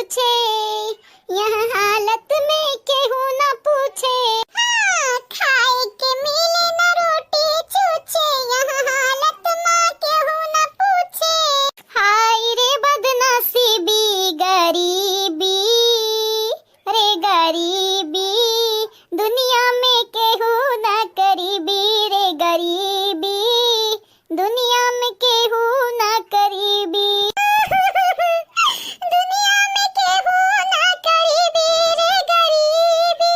पूछे, यहाँ हालत में केहू न पूछे। हाँ, खाए के मिले न रोटी छूछे, यहाँ हालत में केहू न पूछे। हाय रे बदनसीबी गरीबी, रे गरीबी, दुनिया में केहू न करीबी, रे गरीबी, दुनिया में केहू न करीबी। दुनिया में केहू न करीबी, रे गरीबी।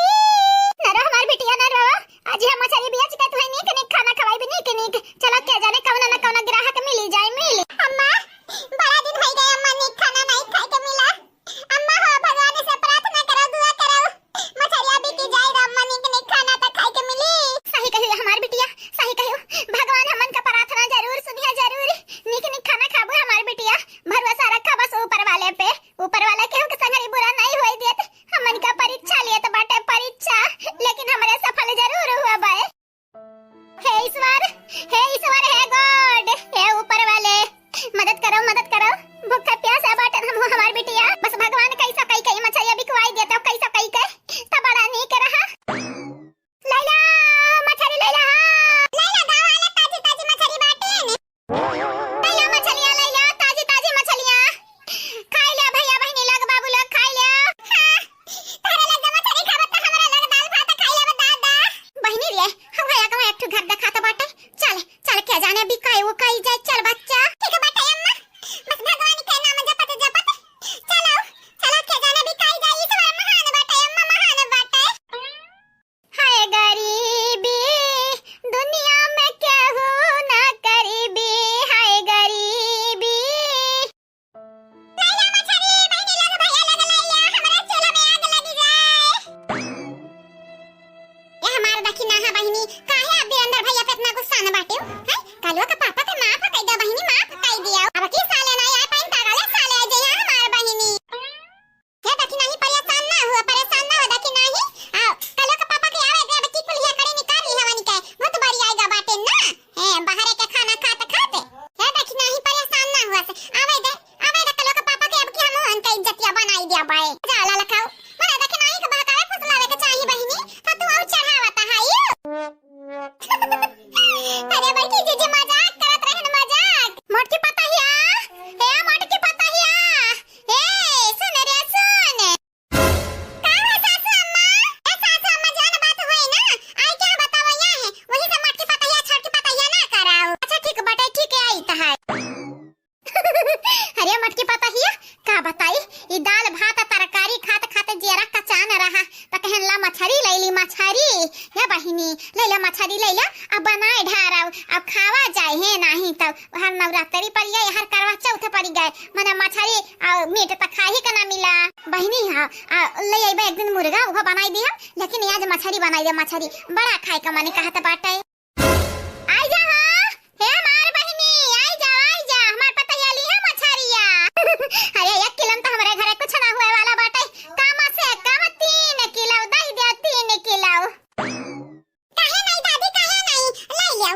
न रहो हमार बिटिया न रहो, आज हम मछली बिया चिका तुहे नीक नीक खाना खवाई भी नीक नीक। चलो के जाने कौन न कौन ग्राहक मिली जाए मिल। अम्मा बड़ा दिन हो गए अम्मा नीक खाना नहीं खाए के मिला। अम्मा हो भगवान से प्रार्थना करो दुआ करो मछलिया बिकी जाए अम्मा नीक नीक खाना त खाए के मिली। सही कहियो हमार बिटिया, सही कहियो। भगवान हमन का प्रार्थना जरूर सुनिया जरूर। नीक नीक खाना खाबो हमार बिटिया, भरोसा रखा बस ऊपर वाले पे। ऊपर वाला केहू के संगरी बुरा नहीं होई देत। हमन का परीक्षा लियत बाटे परीक्षा, लेकिन हमरे सफल जरूर हुआ बे। हे ईश्वर, हे ईश्वर, हे गॉड, हे ऊपर वाले मदद करो मदद करो। भूखा प्यासा बाटे हम हमार बिटिया, बस भगवान कैसा कई कई मछलिया बिकवाई देता कैसा कई के त बड़ा नीक रहा। लैला मछली लैला, लैला गांव वाले ताजी ताजी मछली बाटे ने। लैला मछलिया लैला, ताजी ताजी मछलियां खाई ले भैया बहनी लग बाबू लग खाई ले। हां तारे लग मछली खाबत त हमरा लग दाल भात खाई ले दादा। बहनी रे हम भैया का एक ठो घर दिखाता बाटे। चल चल के जाने बिकाई वो कई जाए। चल बच्चा ठीक बाटे अम्मा, बस भगवान के नाम जपत जपत चलो चलो के जाने बिकाई जाए। ईश्वर महान बाटे अम्मा, महान बाटे। हाय गरीबी, दुनिया में केहू न करीबी, हाय गरीबी। लैला मछली बहनी लग भैया लग लैला, हमरा चूल्हा में आग लगी जाए। ये हमार देखी ना है बहनी, काहे अब अंदर भैया पे इतना गुस्सा न बाटे हैं? कालवा का पापा के माफ कई दे बहनी, माफ कई दिया। अब की साले ना आए पाइन तागले साले जे यहां हमार बहनी। हे देखी नहीं परेशान ना हो देखी नहीं। आ कालवा का पापा के आवे दे बच्ची कुलिया करे निकाल ली हवानी के बहुत बड़ी आएगा बाटे ना। हे बाहर के खाना खाते खाते हे देखी नहीं परेशान ना हुआ से आवे दे कालवा का पापा के अब की हम उनका इज्जतिया बनाई दिया बाए। जाला लखाओ मने देखी नहीं के बहकावे फुसलावे के चाहिए बहनी, तो तू और चढ़ावता है। अरे बेटी जीजी मजाक करत रहन मजाक। मोटकी पतहिया, हे मोटकी पतहिया, ए सुन रे सुन। का है सासू अम्मा? ए सासू अम्मा जान बात होई ना, आई क्या बताओ यहाँ है वही से मोटकी पतहिया छोटकी पतहिया ना कराओ। अच्छा ठीक बाटे ठीक है आई त है। अरे मोटकी पतहिया का बताई, ई दाल भात तरकारी खाते खाते जेरा कचान रहा त कहन ला मछली लैली मछली। हे बहिनी लैला मछली लैला, अब बनाए ढाराव अब खावा जाए है नहीं तब हर नवरात्रि पर ये हर करवा चौथ पर गए मने मछली और मीट त खाही के ना मिला। बहिनी हां ले आइबे एक दिन मुर्गा वो बनाई दिया, लेकिन आज मछली बनाई दे। मछली बड़ा खाए का माने कहत बाटे। आई जा हां हे हमार बहिनी आई जा हमार पतैया ली है मछलिया। अरे 1 किलो तो हमारे घरे कुछ ना हुए वाला बाटे, काम से कम 3 किलो दई दे 3 किलो। काहे नहीं दादी काहे नहीं ले लियो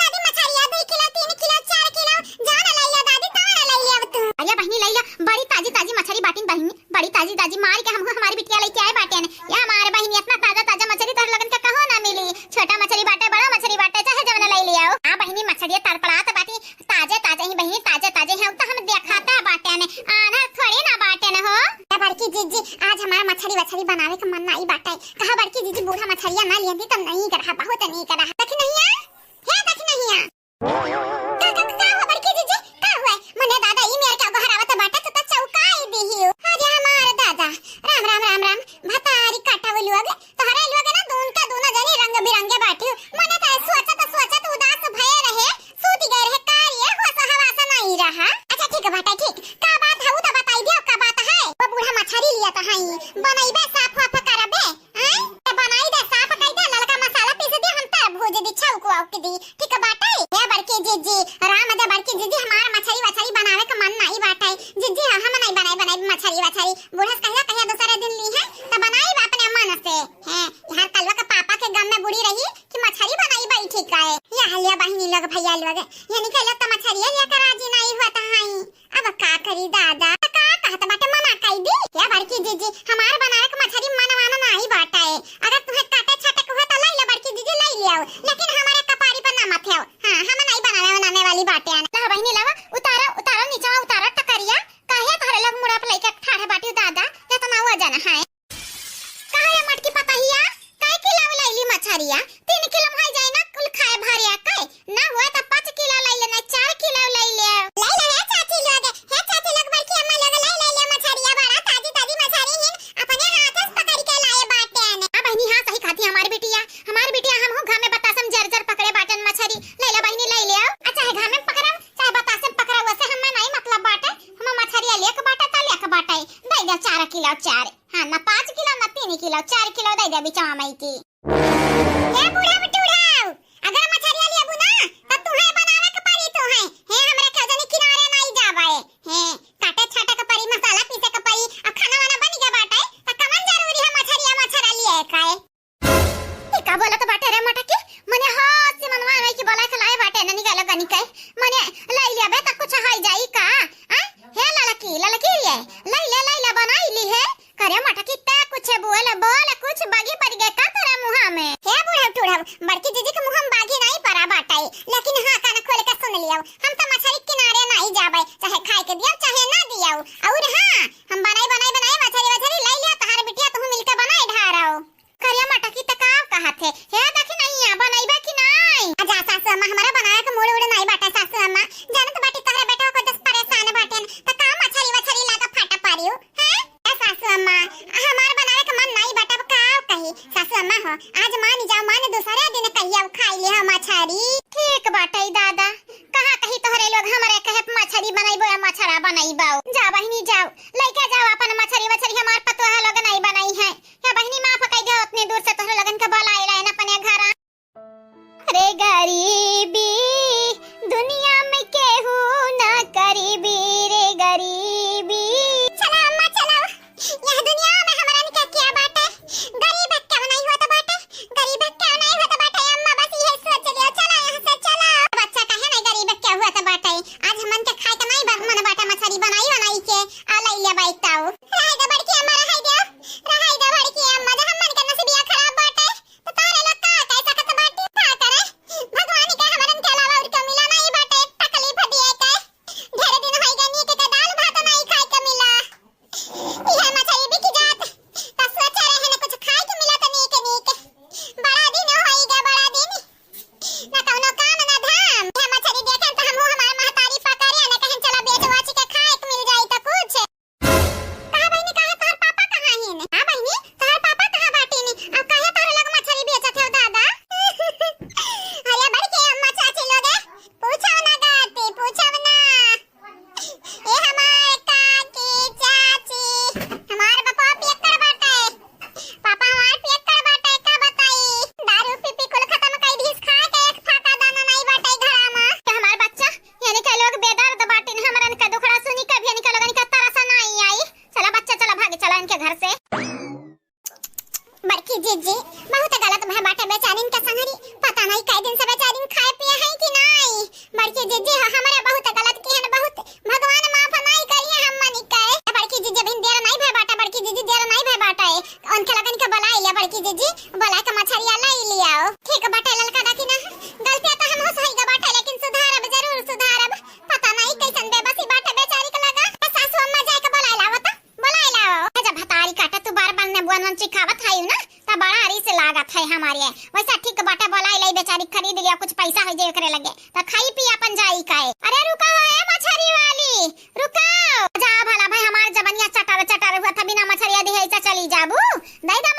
दादी मछलिया 2 किलो 3 किलो 4 किलो जान ले लियो दादी तो ले लियो तू। अरे बहनी ले लो बड़ी ताजी ताजी मछली बाटिन बहनी, बड़ी ताजी ताजी मार के हम हमारी बिटिया लेके आए बाटे ने। या हमारे बहनी इतना ताजा ताजा मछली तोर लगन का कहो ना मिली। छोटा मछली बाटे बड़ा मछली बाटे चाहे जवन ले लियो। हां बहनी मछली तड़पड़ात बाटी ताजे ताजे ही बहनी ताजे ताजे है तो हम देखाता बाटे ने, आना थोड़ी ना बाटे ने हो। ए बड़की जीजी आज हमारा मछली बनावे का मन नहीं बाटे। कहा बड़की जीजी बूढ़ा मछलिया ना लियंदी त नहीं करहा बहुत नहीं करहा। देख नहीं है हे देख नहीं है का हो बड़की जीजी का हुआ मने दादा ई मेर का बहरावत बाटे तो चौकाई देहियो। अरे हमार दादा राम राम राम राम भतारी काटाव लोग तोहरे लोग ना दोनों जनी रंग बिरंगे बाटे। मने त सोचत उदास भय रहे सूत गए रहे कार्य होसा हवासा नहीं रहा। अच्छा ठीक बाटे ठीक का बात है तो बताई दियो का बात है। वो बूढ़ा मछली लिया त हई बनाइबे साफ वाफ करबे हैं त बनाई दे साफ कई दे ललका मसाला पीस दे हम त भूज दी छौको आउ के दी ठीक बाटे। हे बड़की जीजी राम दे बड़की जीजी हमार मछली बनावे का मन नहीं बाटे। जीजी हम नहीं बनाई मछली बूढ़ा कहिया दूसरे दिन ली है त बनाई अपने मन से हैं। हर कलवा का पापा के गम में बुढ़ी रही कि मछली बनाई बई ठीक है। या हलिया बहनी लोग भैया लोग यानी कहला त मछली लेकर राजी नहीं हुआ त हई। अब का करी दादा का कहत बाटे मन ना कई दी या बड़की जीजी हमार बनावे के मछली मनवाना नहीं बाटा है। अगर तुम्हें काटे छाटे को तो ले ले बड़की जीजी ले लियो, लेकिन हमारे कपारी पर ना मत हो। हां हम नहीं बनाने वाली बाटे है। ला बहिनी लावा उतारा उतारा नीचे उतारा टकरिया काहे तारे लोग मुड़ा पे लेके ठाड़े बाटी दादा या तो ना हुआ जाना है। काहे ये मटकी पताहिया काहे किलो लैली मछरिया 3 किलो भाई जाए ना कुल खाए भरिया काहे ना हुआ तो 5 किलो ले लेना 4 किलो ले ले है चाची लोग बल्कि अम्मा लोग ले मछरिया बड़ा ताजी ताजी मछरी हिन अपने हाथ से पकड़ के लाए बाटे ने। आ बहनी हां सही खाती हमारी बिटिया हम हो घर में बतासम जर पकड़े बाटन मछरी ले ले बहनी ले ले अच्छा है घर में पकड़म चाहे बतासम पकड़ा वैसे हमें नहीं मतलब बाटे हम मछरिया ले के बाटे ता ले के बाटे दे दे 4 किलो 4 हां ना 5 किलो ना 3 किलो 4 किलो दे दे बिचावा मई की। हे बूढ़ा बटूढ़ा अगर मछरिया लेबू ना तब तुम्हें बनावे के पड़ी तो है हमरे खजनी किनारे नहीं जावे है काटे छाटे के पड़ी मसाला पीसे के पड़ी अब खाना वाना बन गया बाटे त कमन जरूरी है मछरिया लिए काए ई का बोला तो बाटे रे मटकी मने हाथ से मनवा में की बोला के लाए बाटे न निकालो गनी के मने लाई लिया बे त कुछ हाई जाई का हे ललकी रे ले बनाई ली है करे मटकी ता कुछ बोल कुछ बागी पड़ गया का तेरा मुंह में हे बूढ़ा टूढ़ा बड़की जीजी के मुंह में बागी नहीं पड़ा बाटे लेकिन हां कान खोल के सुन लियो हम तो मछली किनारे नहीं जावे चाहे खाए के दियो चाहे ना दियो और हां हम बनाई मछली ले लिया तहार बिटिया तुम मिलके बनाई ढाराओ करे मटकी त का कहत है हे देखी नहीं आ बनाईबा कि नहीं आजा सासू अम्मा हमारा बनाया के मोड़ उड़ नहीं बाटे सासू अम्मा जानत बाटी तहरा बेटा को 10 परेशान बाटे त का मछली लागा फाटा पारियो हैं सासू अम्मा हमार बनावे के मन नहीं बाटा का कही सासू अम्मा हो आज मान जाओ मान दूसरे दिन कहिया खाई ले हम मछली ठीक बाटे दादा कहा कही तोहरे लोग हमरे कहे मछली बनाईबो या मछरा बनाईबो जा बहिनी जाओ लेके जाओ अपन मछली हमार पतोहा लोग नहीं बनाई है या बहिनी माफ कई दे उतने दूर से तोहरे लोगन के बुलाए लाए न अपने घर रे गरीबी दुनिया में केहू ना करीबी रे गरीबी चला अम्मा चला यह दुनिया में हमरा ने क्या बात है गरीब क्या नहीं होता बात गरीब क्या नहीं होता बात अम्मा बस ये सोच लियो चला यहां से चला बच्चा कहे नहीं गरीब क्या हुआ था बात आज मन के खाए के नहीं मन बाटा मछली बनाई के आ ले ले बैठाओ रहाई दे बड़की अम्मा रहाई दे बड़की अम्मा जब मन के नसीबिया खराब बात तो तारे लोग का कैसा कत बाटी का करे भगवान के हमरन के अलावा और के मिला नहीं बाटे तकलीफ दिए के ढेर दिन होई गनी के दाल भात नहीं खाए के मिला यह मछली बिक जात त सोच रहे हैं कुछ खाए के मिला त नहीं के बड़ा दिन होई गया बड़ा दिन ना कौनो काम ना धाम यह मछली देखे त हम हमार महतारी पकड़े ना कहें चला बेचवाची के खाए के मिल जाई त कुछ कहा बहनी कहा तार पापा कहां है हां बहनी तार पापा कहां बाटी ने अब कहे तारे लोग मछली बेचत हो दादा अरे बड़के अम्मा चाची लोग पूछो ना गाती पूछो ना ये हमारे काकी चाची हमार पापा पियक्कड़ बाटे पापा हमार पियक्कड़ बाटे का बताई दारू पी पी कुल खत्म कई दिस खा के एक फाका दाना नहीं बाटे घरा में के हमार बच्चा यानी के लोग बेदर्द बाटे हमरन का दुखड़ा सुनी कभी यानी के लोगन का तरस नहीं आई चला बच्चा चला भाग चला इनके घर से बड़की जीजी बहुत गलत भय बाटे बेचारीन के संगरी पता नहीं कई दिन से बेचारीन खाए पिए है कि नहीं बड़की जीजी हमरे बहुत गलत की है बहुत भगवान माफ नहीं करिए हम मनी के बड़की जीजी बिन देर नहीं भय बाटा बड़की जीजी देर नहीं भय बाटा उनके लगन के बुला ले बड़की जीजी बुला के मछरिया ले लियाओ ठीक बाटे ललका दाकी ना गलती तो हम हो सही ग बाटे लेकिन सुधारब जरूर सुधारब पता नहीं कैसन बेबसी बाटे बेचारी के लगा सासू अम्मा जाए के बुला लाओ जब भतारी काटा तू बार बार ने बुआन चिखावत है ना त बड़ा हरी से लागत है हमारे वैसा ठीक बाटा बुला ले बेचारी खरीद लिया कुछ पैसा है जे करे लगे त खाई पी अपन जाई काए अरे रुको ए मछरी वाली रुको जा भला भाई हमार जबनिया चटार हुआ था बिना मछरिया दिहे चली जाबू दई दा